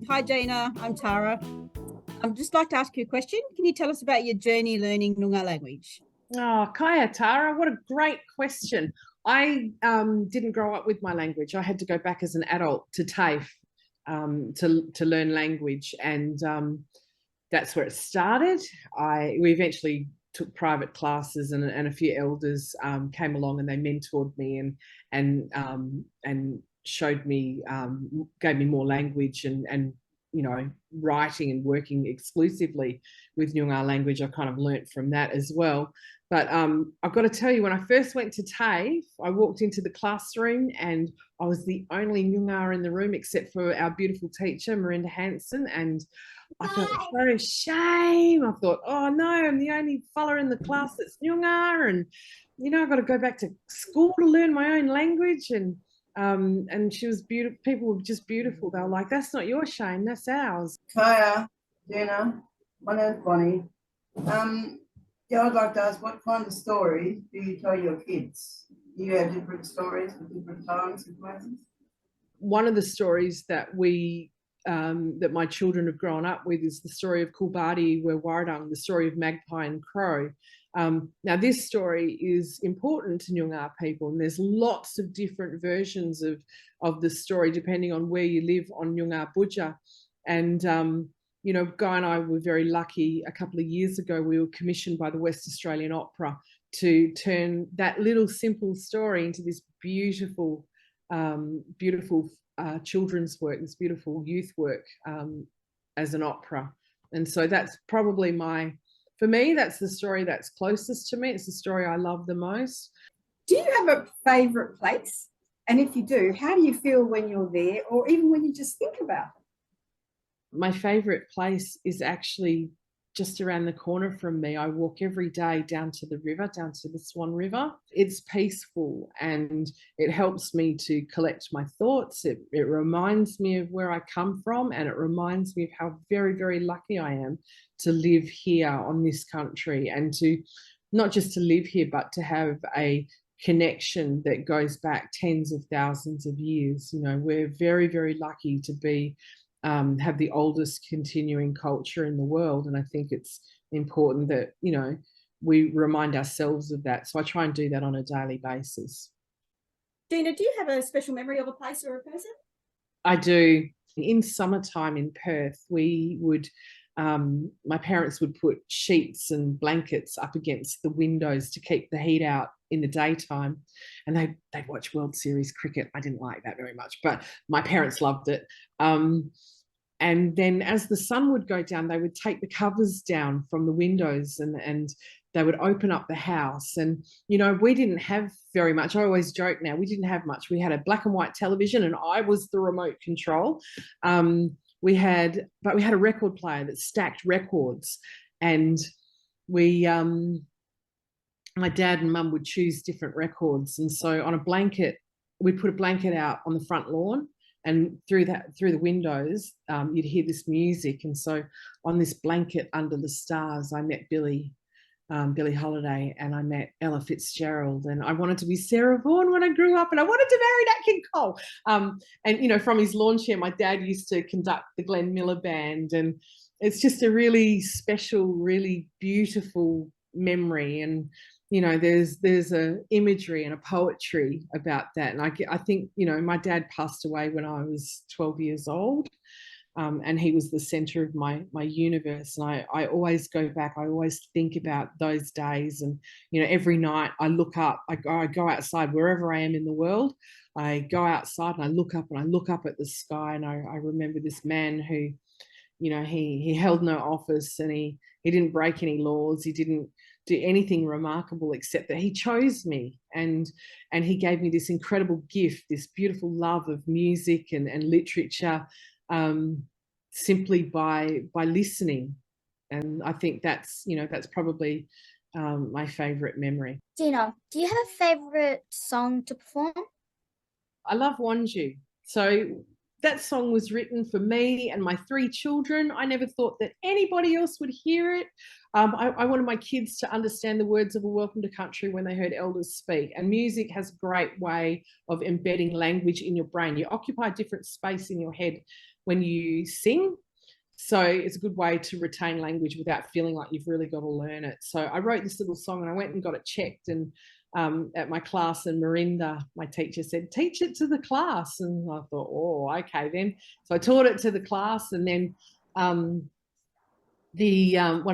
Hi, Gina. I'm Tara. I'd just like to ask you a question. Can you tell us about your journey learning Noongar language? Oh, Kaya, Tara, what a great question. I didn't grow up with my language. I had to go back as an adult to TAFE to learn language, and that's where it started. We eventually took private classes, and a few elders came along and they mentored me and showed me, gave me more language and writing and working exclusively with Noongar language. I kind of learnt from that as well. But I've got to tell you, when I first went to TAFE, I walked into the classroom and I was the only Noongar in the room except for our beautiful teacher, Marinda Hanson. And I felt so ashamed. I thought, oh no, I'm the only fella in the class that's Noongar, and I've got to go back to school to learn my own language. And she was beautiful. People were just beautiful. They were like, that's not your shame, that's ours. Kaya, Gina, my name's Bonnie. I'd like to ask, what kind of stories do you tell your kids? Do you have different stories for different times and places? One of the stories that that my children have grown up with is the story of Balladong Warangka, the story of Magpie and Crow. Now, this story is important to Noongar people, and there's lots of different versions of the story depending on where you live on Noongar Budja. And Guy and I were very lucky. A couple of years ago, we were commissioned by the West Australian Opera to turn that little simple story into this beautiful, children's work, this beautiful youth work as an opera. And so that's probably for me, that's the story that's closest to me. It's the story I love the most. Do you have a favourite place? And if you do, how do you feel when you're there, or even when you just think about it? My favourite place is actually just around the corner from me. I walk every day down to the river, down to the Swan River. It's peaceful and it helps me to collect my thoughts. It reminds me of where I come from, and it reminds me of how very, very lucky I am to live here on this country, and to not just to live here, but to have a connection that goes back tens of thousands of years. We're very, very lucky to be have the oldest continuing culture in the world, and I think it's important that we remind ourselves of that. So I try and do that on a daily basis. Gina, do you have a special memory of a place or a person? I do. In summertime in Perth, we would my parents would put sheets and blankets up against the windows to keep the heat out in the daytime, and they'd watch World Series cricket. I didn't like that very much, but my parents loved it. And then as the sun would go down, they would take the covers down from the windows and they would open up the house. And, we didn't have very much. I always joke now, we didn't have much. We had a black and white television and I was the remote control. We had a record player that stacked records, and my dad and mum would choose different records. And so on a blanket, we'd put a blanket out on the front lawn, and through the windows, you'd hear this music. And so on this blanket under the stars, I met Billie Holiday, and I met Ella Fitzgerald, and I wanted to be Sarah Vaughan when I grew up, and I wanted to marry Nat King Cole. And from his lawn chair, my dad used to conduct the Glenn Miller Band, and it's just a really special, really beautiful memory. And there's a imagery and a poetry about that. And I think my dad passed away when I was 12 years old, and he was the center of my universe. And I always go back. I always think about those days. And every night I look up. I go outside wherever I am in the world. I go outside and I look up at the sky. And I remember this man who, he held no office, and he didn't break any laws. He didn't do anything remarkable except that he chose me, and he gave me this incredible gift, this beautiful love of music and literature, simply by listening. And I think that's probably my favorite memory. Gina, do you have a favorite song to perform? I love Wanju. So that song was written for me and my 3 children. I never thought that anybody else would hear it. I wanted my kids to understand the words of a welcome to country when they heard elders speak. And music has a great way of embedding language in your brain. You occupy a different space in your head when you sing. So it's a good way to retain language without feeling like you've really got to learn it. So I wrote this little song and I went and got it checked, and at my class, and Marinda, my teacher, said, teach it to the class. And I thought, oh, okay then. So I taught it to the class, and then one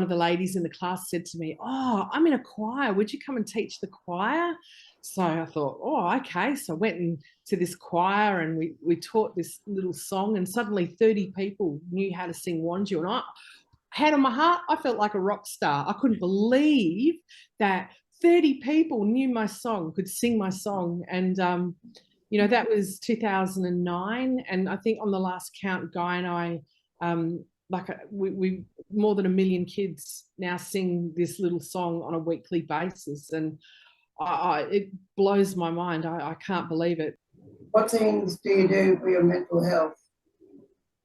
of the ladies in the class said to me, oh, I'm in a choir, would you come and teach the choir? So I thought, oh, okay. So I went into this choir and we taught this little song, and suddenly 30 people knew how to sing Wanju. And I, hand on my heart, I felt like a rock star. I couldn't believe that 30 people knew my song, could sing my song. And, you know, that was 2009. And I think on the last count, Guy and I, we more than 1 million kids now sing this little song on a weekly basis. And it blows my mind. I can't believe it. What things do you do for your mental health?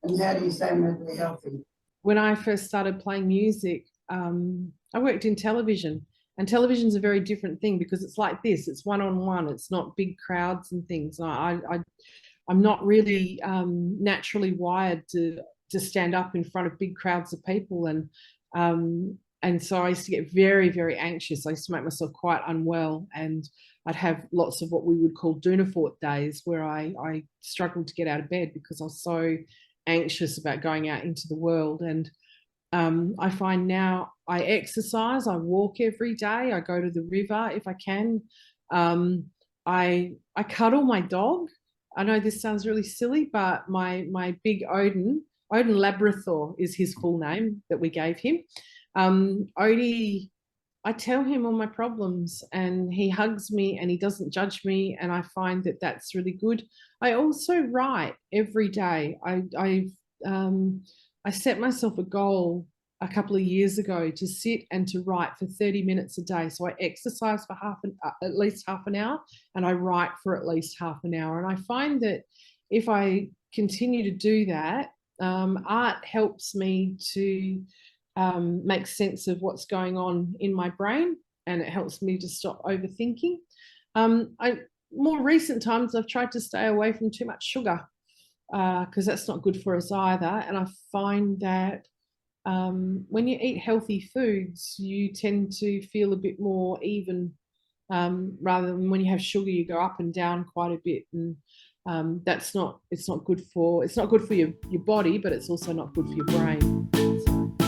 And how do you stay mentally healthy? When I first started playing music, I worked in television. And television's a very different thing because it's like this. It's one-on-one. It's not big crowds and things. I'm not really naturally wired to stand up in front of big crowds of people. And so I used to get very, very anxious. I used to make myself quite unwell, and I'd have lots of what we would call doonafort days where I struggled to get out of bed because I was so anxious about going out into the world. And I find now I exercise, I walk every day, I go to the river if I can. I cuddle my dog. I know this sounds really silly, but my big Odin Labrador is his full name that we gave him. Odie, I tell him all my problems and he hugs me and he doesn't judge me, and I find that that's really good. I also write every day. I set myself a goal a couple of years ago to sit and to write for 30 minutes a day. So I exercise for at least half an hour, and I write for at least half an hour. And I find that if I continue to do that, art helps me to make sense of what's going on in my brain, and it helps me to stop overthinking. More recent times, I've tried to stay away from too much sugar because that's not good for us either. And I find that when you eat healthy foods, you tend to feel a bit more even, rather than when you have sugar, you go up and down quite a bit. And it's not good for your body, but it's also not good for your brain. So.